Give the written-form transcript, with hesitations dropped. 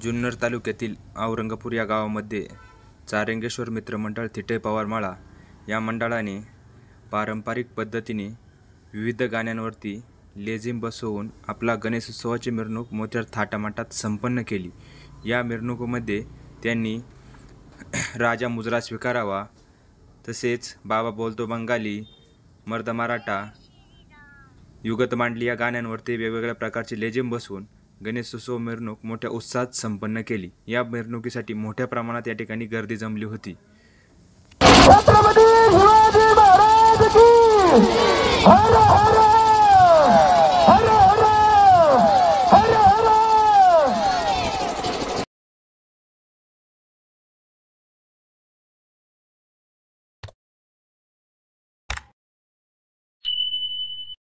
जुन्नर तालुक्यातील औरंगपूर या गावामध्ये चारंगेश्वर मित्रमंडळ थिटे पवारमाळा या मंडळाने पारंपरिक पद्धतीने विविध गाण्यांवरती लेझिम बसवून आपला गणेशोत्सवाची मिरवणूक मोठ्या थाटामाटात संपन्न केली। या मिरवणुकीमध्ये त्यांनी राजा मुजरा स्वीकारावा, तसेच बाबा बोलतो बंगाली, मर्द मराठा, युगत मांडली या गाण्यांवरती वेगवेगळ्या प्रकारचे लेझिम बसवून गणेशोत्सव मिरवणूक मोठ्या उत्साहात संपन्न केली। या मिरवणुकीसाठी मोठ्या प्रमाणात या ठिकाणी गर्दी जमली होती। छत्रपती शिवाजी महाराज की हर हर